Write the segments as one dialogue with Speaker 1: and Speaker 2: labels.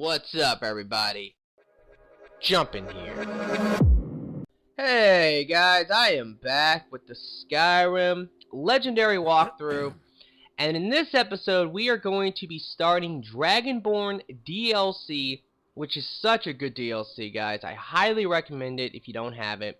Speaker 1: What's up, everybody? Jump in here. Hey guys, I am back with the Skyrim Legendary walkthrough, and in this episode we are going to be starting Dragonborn DLC, which is such a good DLC, guys. I highly recommend it if you don't have it.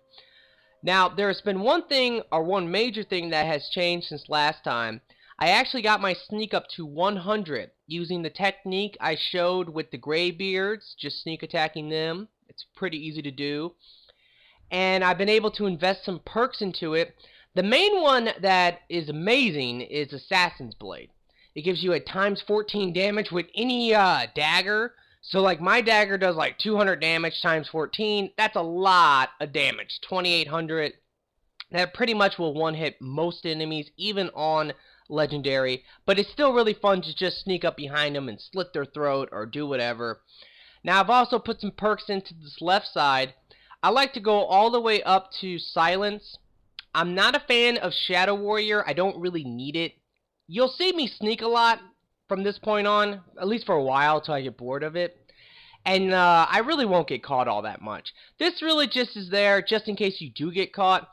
Speaker 1: Now, there's been one major thing that has changed since last time. I actually got my sneak up to 100 using the technique I showed with the Greybeards, just sneak attacking them. It's pretty easy to do. And I've been able to invest some perks into it. The main one that is amazing is Assassin's Blade. It gives you a times 14 damage with any dagger. So like my dagger does like 200 damage times 14. That's a lot of damage. 2800. That pretty much will one-hit most enemies, even on Legendary. But it's still really fun to just sneak up behind them and slit their throat or do whatever. Now I've also put some perks into this left side. I like to go all the way up to Silence. I'm not a fan of Shadow Warrior. I don't really need it. You'll see me sneak a lot from this point on, at least for a while until I get bored of it. And I really won't get caught all that much. This really just is there just in case you do get caught.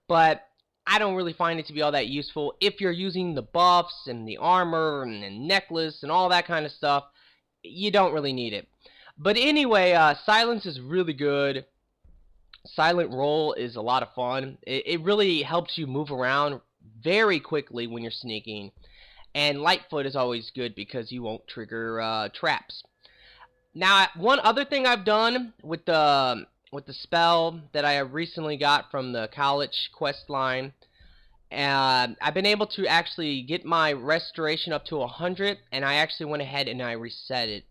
Speaker 1: But I don't really find it to be all that useful. If you're using the buffs and the armor and the necklace and all that kind of stuff, you don't really need it. But anyway, Silence is really good. Silent Roll is a lot of fun. It really helps you move around very quickly when you're sneaking. And Lightfoot is always good because you won't trigger traps. Now, one other thing I've done with the spell that I recently got from the college quest line, I've been able to actually get my restoration up to 100, and I actually went ahead and I reset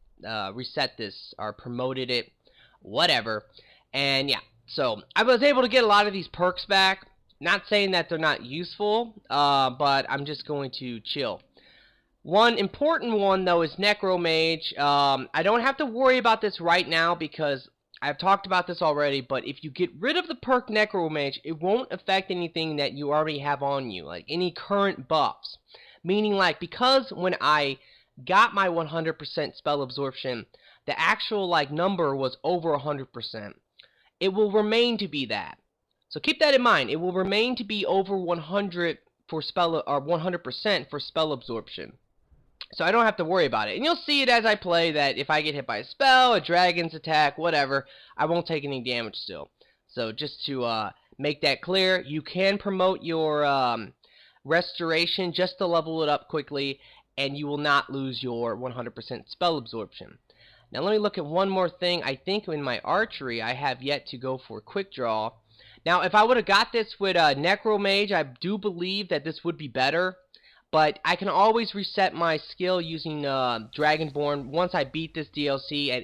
Speaker 1: this, or promoted it, whatever. And yeah, so I was able to get a lot of these perks back. Not saying that they're not useful, but I'm just going to chill. One important one, though, is Necromage. I don't have to worry about this right now because I've talked about this already, but if you get rid of the perk Necromage, it won't affect anything that you already have on you, like any current buffs. Meaning, like, because when I got my 100% spell absorption, the actual, like, number was over 100%. It will remain to be that. So keep that in mind. It will remain to be over 100 for spell, or 100% for spell absorption. So I don't have to worry about it. And you'll see it as I play that if I get hit by a spell, a dragon's attack, whatever, I won't take any damage still. So just to make that clear, you can promote your restoration just to level it up quickly, and you will not lose your 100% spell absorption. Now let me look at one more thing. I think in my archery I have yet to go for quick draw. Now if I would have got this with Necromage, I do believe that this would be better. But I can always reset my skill using Dragonborn once I beat this DLC at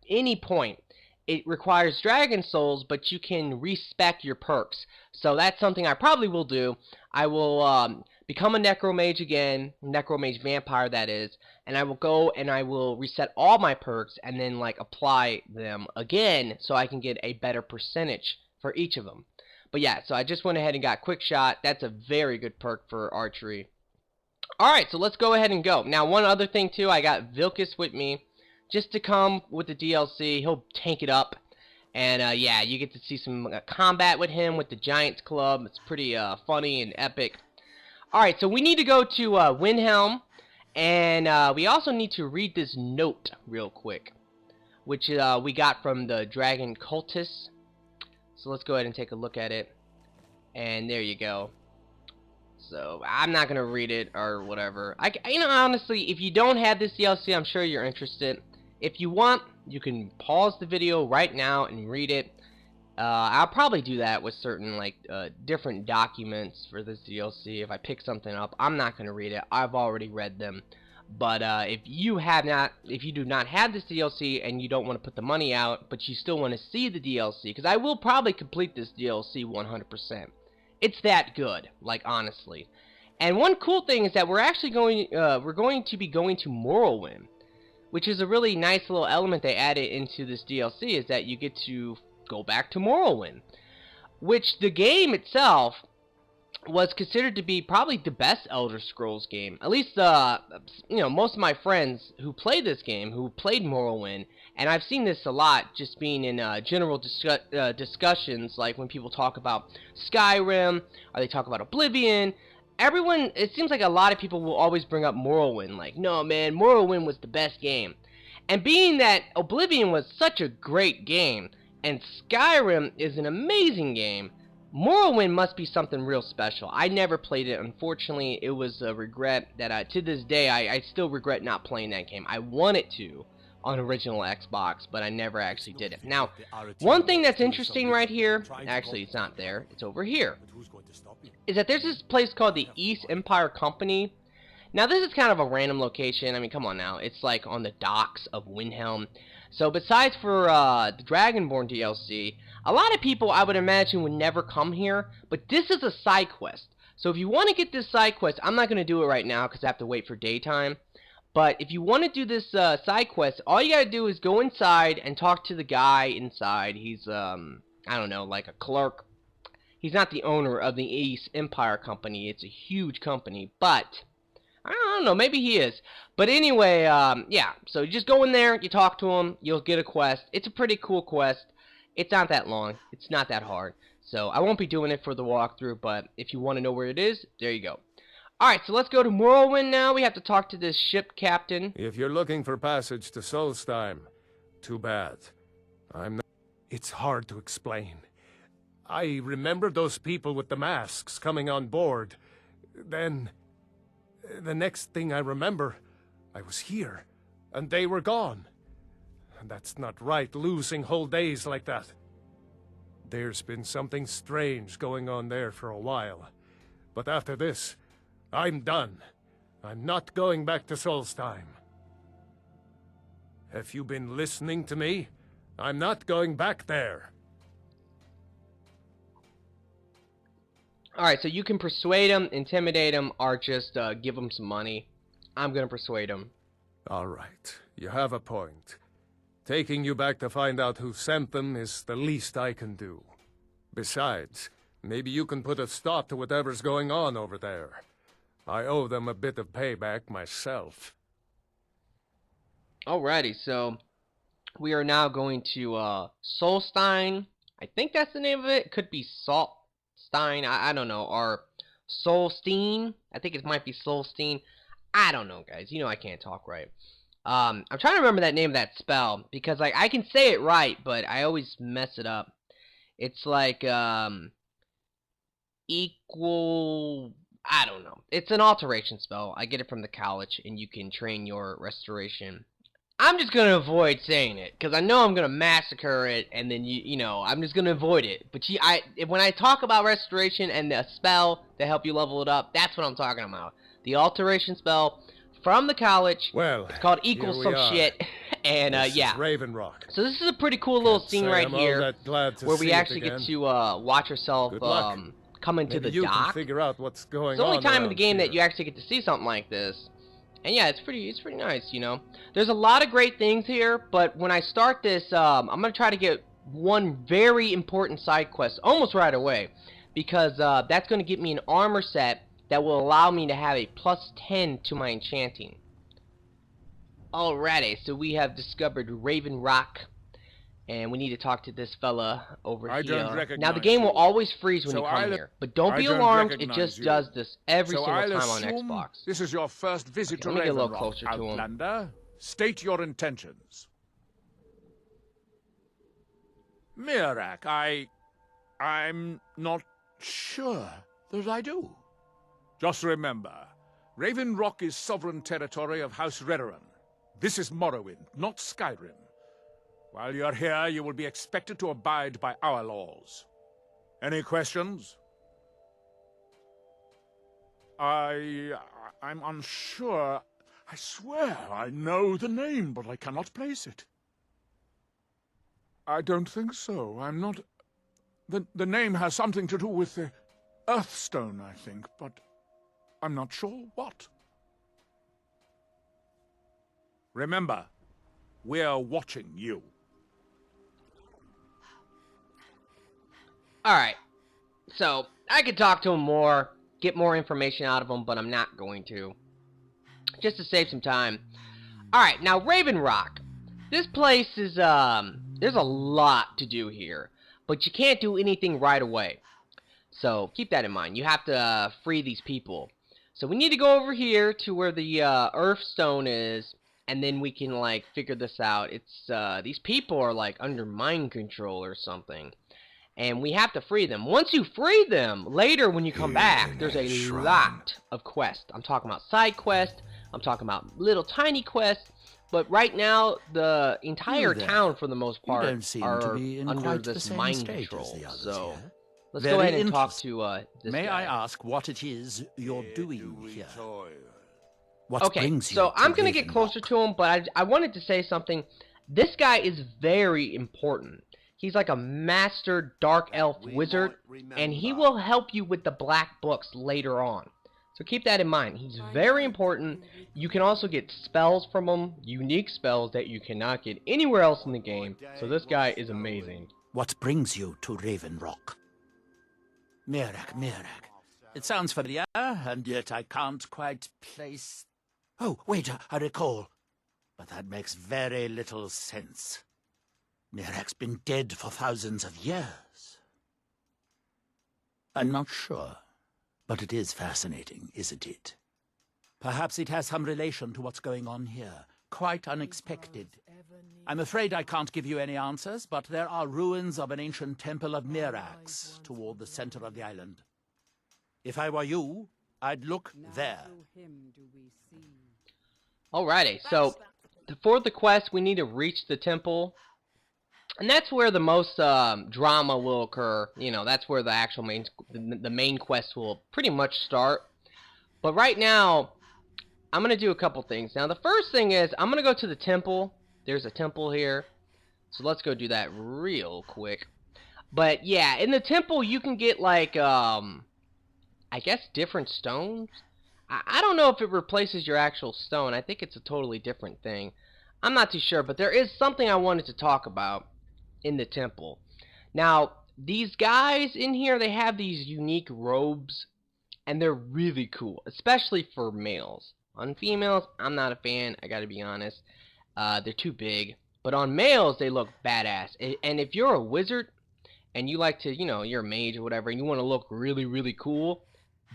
Speaker 1: any point. It requires Dragon Souls, but you can respec your perks. So that's something I probably will do. I will become a Necromage again, Necromage Vampire that is, and I will go and I will reset all my perks and then like apply them again so I can get a better percentage for each of them. But yeah, so I just went ahead and got Quick Shot. That's a very good perk for archery. Alright, so let's go ahead and go. Now, one other thing, too, I got Vilcus with me just to come with the DLC. He'll tank it up. And, yeah, you get to see some combat with him with the Giant's Club. It's pretty funny and epic. Alright, so we need to go to Windhelm. And we also need to read this note real quick, which we got from the Dragon Cultist. So let's go ahead and take a look at it. And there you go. So I'm not gonna read it or whatever. Honestly, if you don't have this DLC, I'm sure you're interested. If you want, you can pause the video right now and read it. I'll probably do that with certain different documents for this DLC. If I pick something up, I'm not gonna read it. I've already read them. But if you do not have this DLC and you don't want to put the money out, but you still want to see the DLC, because I will probably complete this DLC 100%. It's that good, like, honestly. And one cool thing is that we're actually going to be going to Morrowind, which is a really nice little element they added into this DLC, is that you get to go back to Morrowind, which the game itself was considered to be probably the best Elder Scrolls game. At least, most of my friends who played this game, who played Morrowind, and I've seen this a lot just being in general discussions, like when people talk about Skyrim, or they talk about Oblivion. Everyone, it seems like a lot of people will always bring up Morrowind, like, no man, Morrowind was the best game. And being that Oblivion was such a great game, and Skyrim is an amazing game, Morrowind must be something real special. I never played it, unfortunately. It was a regret that to this day, I still regret not playing that game. I wanted to on original Xbox, but I never actually did it. Now, one thing that's interesting right here, actually it's not there, it's over here, is that there's this place called the East Empire Company. Now this is kind of a random location. I mean, come on now, it's like on the docks of Windhelm. So besides for the Dragonborn DLC, a lot of people I would imagine would never come here, but this is a side quest. So if you want to get this side quest, I'm not going to do it right now because I have to wait for daytime. But if you want to do this side quest, all you got to do is go inside and talk to the guy inside. He's, I don't know, like a clerk. He's not the owner of the East Empire Company. It's a huge company, but I don't know, maybe he is. But anyway, yeah, so you just go in there, you talk to him, you'll get a quest. It's a pretty cool quest. It's not that long. It's not that hard. So I won't be doing it for the walkthrough, but if you want to know where it is, there you go. Alright, so let's go to Morrowind now. We have to talk to this ship captain.
Speaker 2: If you're looking for passage to Solstheim, too bad. I'm not... It's hard to explain. I remember those people with the masks coming on board. Then... the next thing I remember, I was here, and they were gone. That's not right, losing whole days like that. There's been something strange going on there for a while. But after this, I'm done. I'm not going back to Solstheim. Have you been listening to me? I'm not going back there.
Speaker 1: Alright, so you can persuade him, intimidate him, or just give him some money. I'm gonna persuade him.
Speaker 2: Alright, you have a point. Taking you back to find out who sent them is the least I can do. Besides, maybe you can put a stop to whatever's going on over there. I owe them a bit of payback myself.
Speaker 1: Alrighty, so we are now going to Solstheim. I think that's the name of it. It could be Saltstein. I don't know. Or Solstein. I think it might be Solstein. I don't know, guys. You know I can't talk right. I'm trying to remember that name of that spell because like I can say it right, but I always mess it up. It's like equal. I don't know. It's an alteration spell. I get it from the college, and you can train your restoration. I'm just gonna avoid saying it because I know I'm gonna massacre it, and then you know I'm just gonna avoid it. But when I talk about restoration and the spell to help you level it up, that's what I'm talking about. The alteration spell from the college.
Speaker 2: Well,
Speaker 1: it's called equal some shit, and yeah.
Speaker 2: Raven Rock.
Speaker 1: So this is a pretty cool little scene right here where we actually get to watch ourselves come into the dock.
Speaker 2: Can figure out what's going on.
Speaker 1: It's the only time in the game
Speaker 2: here
Speaker 1: that you actually get to see something like this. And yeah, it's pretty nice, you know. There's a lot of great things here, but when I start this, I'm going to try to get one very important side quest almost right away. Because that's going to get me an armor set that will allow me to have a +10 to my enchanting. Alrighty, so we have discovered Raven Rock. And we need to talk to this fella over here. Now the game will always freeze when you come here, but don't be alarmed. It just does this every single time on Xbox.
Speaker 3: This is your first visit to
Speaker 1: Let me get a little
Speaker 3: Raven
Speaker 1: closer
Speaker 3: Rock,
Speaker 1: to him.
Speaker 3: Outlander. State your intentions. Mirak, I'm not sure that I do. Just remember, Raven Rock is sovereign territory of House Redoran. This is Morrowind, not Skyrim. While you're here, you will be expected to abide by our laws. Any questions? I'm unsure. I swear I know the name, but I cannot place it. I don't think so. I'm not... The name has something to do with the Earthstone, I think, but I'm not sure what. Remember, we're watching you.
Speaker 1: Alright, so I could talk to him more, get more information out of them, but I'm not going to, just to save some time. Alright, now Raven Rock. This place is, there's a lot to do here, but you can't do anything right away. So, keep that in mind. You have to free these people. So we need to go over here to where the Earthstone is, and then we can, like, figure this out. It's, these people are, like, under mind control or something. And we have to free them. Once you free them, later when you come back, there's a lot of quests. I'm talking about side quests. I'm talking about little tiny quests. But right now, the entire town, for the most part, are under this mind control. So, let's go ahead and talk to this
Speaker 4: May
Speaker 1: guy.
Speaker 4: I ask what it is you're doing here?
Speaker 1: Okay, so I'm going to get closer to him, but I wanted to say something. This guy is very important. He's like a master dark elf wizard, and he will help you with the black books later on. So keep that in mind. He's very important. You can also get spells from him, unique spells that you cannot get anywhere else in the game. So this guy is amazing.
Speaker 4: What brings you to Raven Rock? Mirak. It sounds familiar, and yet I can't quite place... Oh, wait, I recall. But that makes very little sense. Mirak's been dead for thousands of years. I'm not sure, but it is fascinating, isn't it? Perhaps it has some relation to what's going on here. Quite unexpected. I'm afraid I can't give you any answers, but there are ruins of an ancient temple of Mirax toward the center of the island. If I were you, I'd look there.
Speaker 1: Alrighty, so for the quest, we need to reach the temple. And that's where the most drama will occur. You know, that's where the actual the main quest will pretty much start. But right now, I'm going to do a couple things. Now, the first thing is, I'm going to go to the temple. There's a temple here. So let's go do that real quick. But yeah, in the temple, you can get like, I guess different stones. I don't know if it replaces your actual stone. I think it's a totally different thing. I'm not too sure, but there is something I wanted to talk about in the temple. Now, these guys in here, they have these unique robes, and they're really cool, especially for males. On females, I'm not a fan, I gotta be honest. They're too big. But on males, they look badass. And if you're a wizard, and you like to, you know, you're a mage or whatever, and you want to look really, really cool,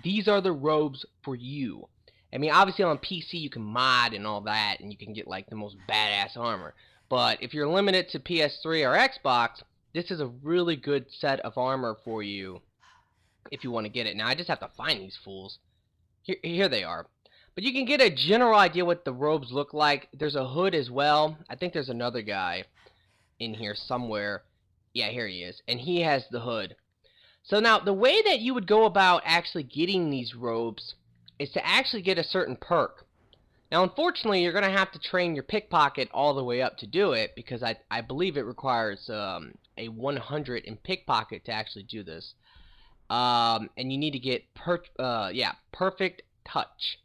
Speaker 1: these are the robes for you. I mean, obviously on PC, you can mod and all that, and you can get, like, the most badass armor. But if you're limited to PS3 or Xbox, this is a really good set of armor for you if you want to get it. Now, I just have to find these fools. Here they are. But you can get a general idea what the robes look like. There's a hood as well. I think there's another guy in here somewhere. Yeah, here he is. And he has the hood. So now, the way that you would go about actually getting these robes is to actually get a certain perk. Now, unfortunately, you're going to have to train your pickpocket all the way up to do it, because I believe it requires a 100 in pickpocket to actually do this. And you need to get perfect touch.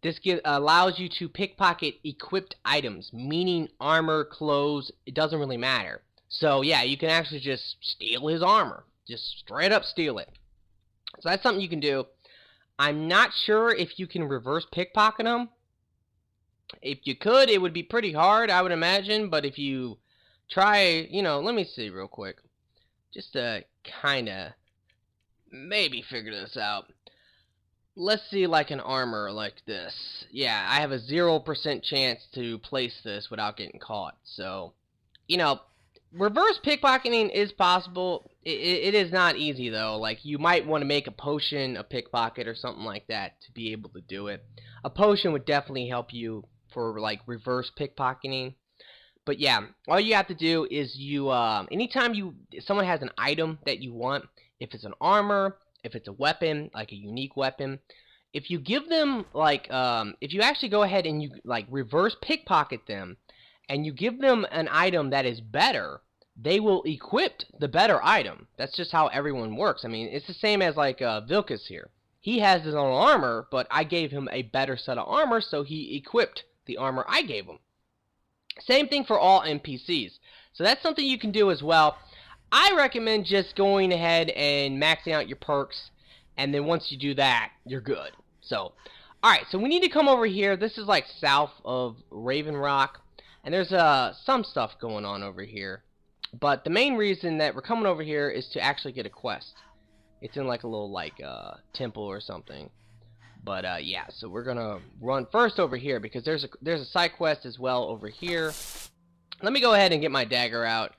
Speaker 1: This allows you to pickpocket equipped items, meaning armor, clothes, it doesn't really matter. So, yeah, you can actually just steal his armor. Just straight up steal it. So that's something you can do. I'm not sure if you can reverse pickpocket him. If you could, it would be pretty hard, I would imagine. But if you try, you know, let me see real quick. Just to kind of maybe figure this out. Let's see, like an armor like this. Yeah, I have a 0% chance to place this without getting caught. So, you know, reverse pickpocketing is possible. It is not easy, though. Like, you might want to make a potion, a pickpocket, or something like that to be able to do it. A potion would definitely help you for, like, reverse pickpocketing. But, yeah, all you have to do is you, anytime someone has an item that you want, if it's an armor, if it's a weapon, like a unique weapon, if you give them, like, if you actually go ahead and you, like, reverse pickpocket them, and you give them an item that is better, they will equip the better item. That's just how everyone works. I mean, it's the same as, like, Vilcus here. He has his own armor, but I gave him a better set of armor, so he equipped the armor I gave him. Same thing for all NPCs. So that's something you can do as well. I recommend just going ahead and maxing out your perks. And then once you do that, you're good. So, alright, so we need to come over here. This is like south of Raven Rock. And there's some stuff going on over here. But the main reason that we're coming over here is to actually get a quest. It's in like a little like temple or something. But yeah, so we're gonna run first over here because there's a side quest as well over here. Let me go ahead and get my dagger out.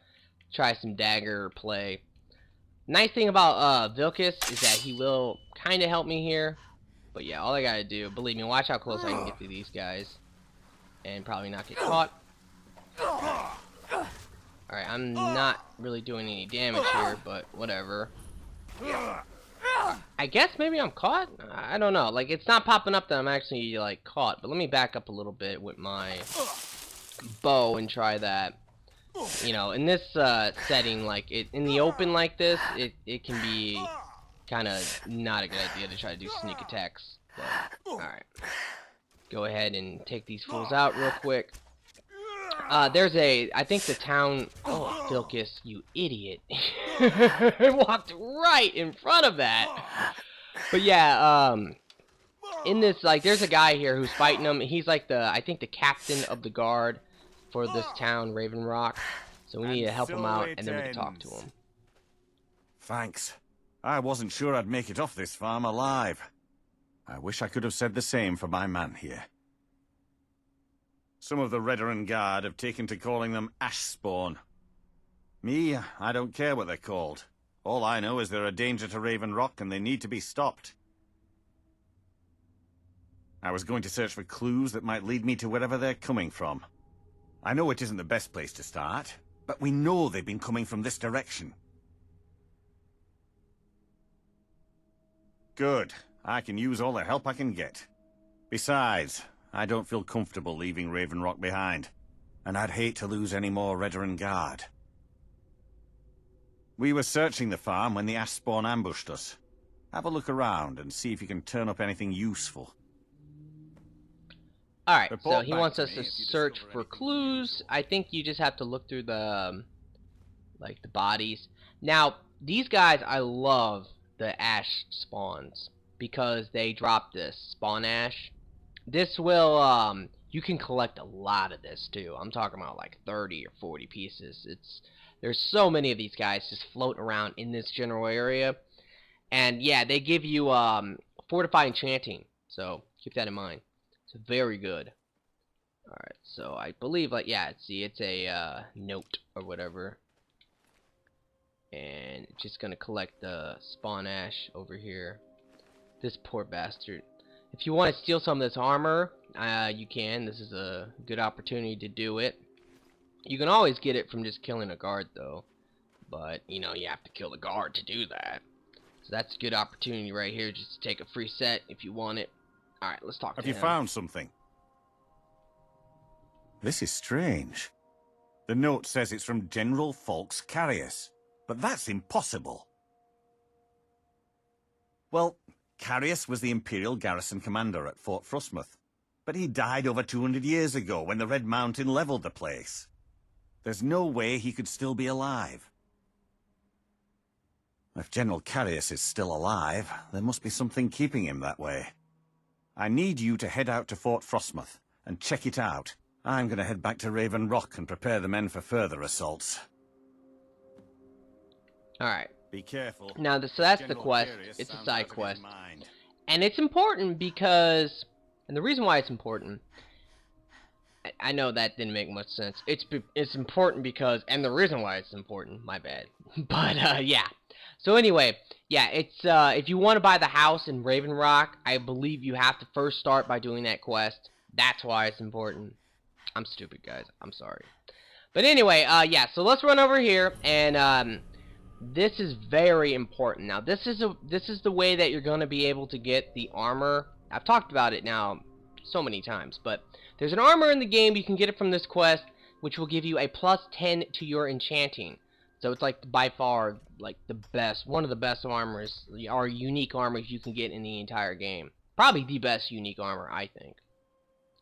Speaker 1: Try some dagger play. Nice thing about Vilcus is that he will kind of help me here. But yeah, all I gotta do, believe me, watch how close I can get to these guys. And probably not get caught. Alright, I'm not really doing any damage here, but whatever. I guess maybe I'm caught? I don't know. Like, it's not popping up that I'm actually, like, caught. But let me back up a little bit with my bow and try that. You know, in this setting, like, in the open like this, it can be kind of not a good idea to try to do sneak attacks. But, alright. Go ahead and take these fools out real quick. I think the town, oh, Vilcus, you idiot. Walked right in front of that. But yeah, in this, like, there's a guy here who's fighting him. He's like I think the captain of the guard for this town, Raven Rock. So we need to help him out, and then we can talk to him.
Speaker 5: Thanks. I wasn't sure I'd make it off this farm alive. I wish I could have said the same for my man here. Some of the Redoran Guard have taken to calling them ash spawn. Me, I don't care what they're called. All I know is they're a danger to Raven Rock and they need to be stopped. I was going to search for clues that might lead me to wherever they're coming from. I know it isn't the best place to start, but we know they've been coming from this direction. Good. I can use all the help I can get. Besides, I don't feel comfortable leaving Raven Rock behind, and I'd hate to lose any more Redoran Guard. We were searching the farm when the ash spawn ambushed us. Have a look around and see if you can turn up anything useful.
Speaker 1: Alright, so he wants us to search for clues. I think you just have to look through the, like, the bodies. Now, these guys, I love the ash spawns because they drop this spawn ash. This will, you can collect a lot of this too. I'm talking about like 30 or 40 pieces. There's so many of these guys just floating around in this general area. And yeah, they give you fortify enchanting. So keep that in mind. It's very good. Alright, so I believe, like, yeah, see, it's a note or whatever. And just gonna collect the spawn ash over here. This poor bastard. If you want to steal some of this armor, you can. This is a good opportunity to do it. You can always get it from just killing a guard, though. But, you know, you have to kill the guard to do that. So that's a good opportunity right here, just to take a free set if you want it. Alright, let's talk to him.
Speaker 5: Have you found something? This is strange. The note says it's from General Falx Carius, but that's impossible. Well, Carius was the Imperial garrison commander at Fort Frostmoth, but he died over 200 years ago when the Red Mountain leveled the place. There's no way he could still be alive. If General Carius is still alive, there must be something keeping him that way. I need you to head out to Fort Frostmoth and check it out. I'm going to head back to Raven Rock and prepare the men for further assaults.
Speaker 1: Alright.
Speaker 5: Be careful.
Speaker 1: Now, so that's the quest. It's a side quest. And it's important because... And the reason why it's important... I know that didn't make much sense. It's important because... And the reason why it's important, my bad. But, yeah. So anyway, yeah, it's, if you want to buy the house in Raven Rock, I believe you have to first start by doing that quest. That's why it's important. I'm stupid, guys. I'm sorry. But anyway, yeah, so let's run over here, and, this is very important. Now, this is the way that you're going to be able to get the armor. I've talked about it now so many times, but there's an armor in the game. You can get it from this quest, which will give you a +10 to your enchanting. So it's like by far like the best, one of the best armors, or unique armors you can get in the entire game. Probably the best unique armor, I think.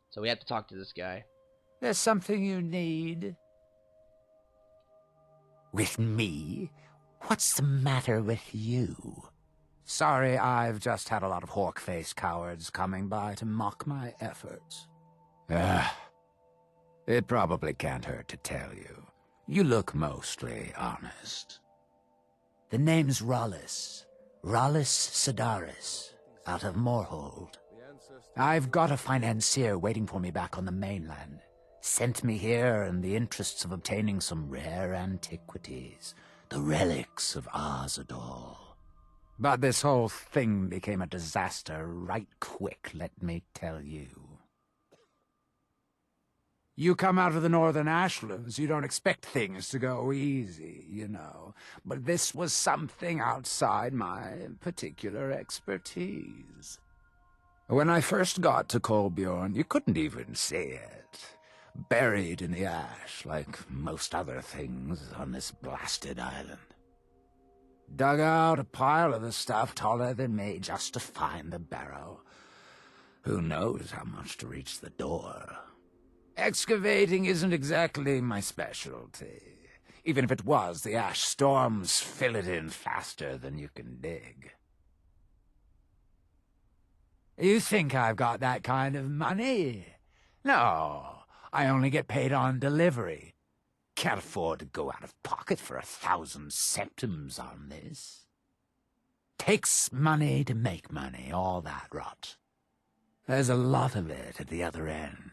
Speaker 1: So we have to talk to this guy.
Speaker 6: There's something you need.
Speaker 7: With me? What's the matter with you?
Speaker 6: Sorry, I've just had a lot of hawk-faced cowards coming by to mock my efforts. It probably can't hurt to tell you. You look mostly honest. The name's Rollis. Rollis Sedaris, out of Moorhold. I've got a financier waiting for me back on the mainland. Sent me here in the interests of obtaining some rare antiquities. The relics of Arzador. But this whole thing became a disaster right quick, let me tell you. You come out of the Northern Ashlands, you don't expect things to go easy, you know. But this was something outside my particular expertise. When I first got to Kolbjorn, you couldn't even see it. Buried in the ash, like most other things on this blasted island. Dug out a pile of the stuff taller than me just to find the barrow. Who knows how much to reach the door. Excavating isn't exactly my specialty. Even if it was, the ash storms fill it in faster than you can dig. You think I've got that kind of money? No, I only get paid on delivery. Can't afford to go out of pocket for 1,000 septims on this. Takes money to make money, all that rot. There's a lot of it at the other end.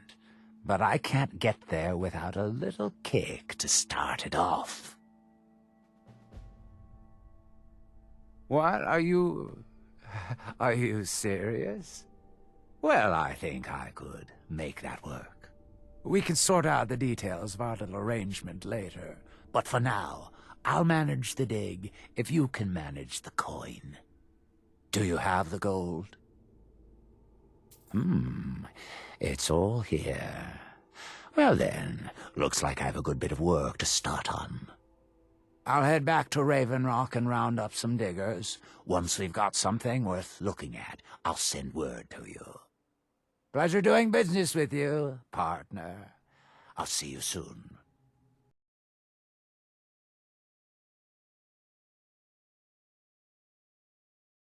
Speaker 6: But I can't get there without a little kick to start it off. What? Are you serious? Well, I think I could make that work. We can sort out the details of our little arrangement later. But for now, I'll manage the dig if you can manage the coin. Do you have the gold? It's all here. Well then, looks like I have a good bit of work to start on. I'll head back to Raven Rock and round up some diggers. Once we've got something worth looking at, I'll send word to you. Pleasure doing business with you, partner. I'll see you soon.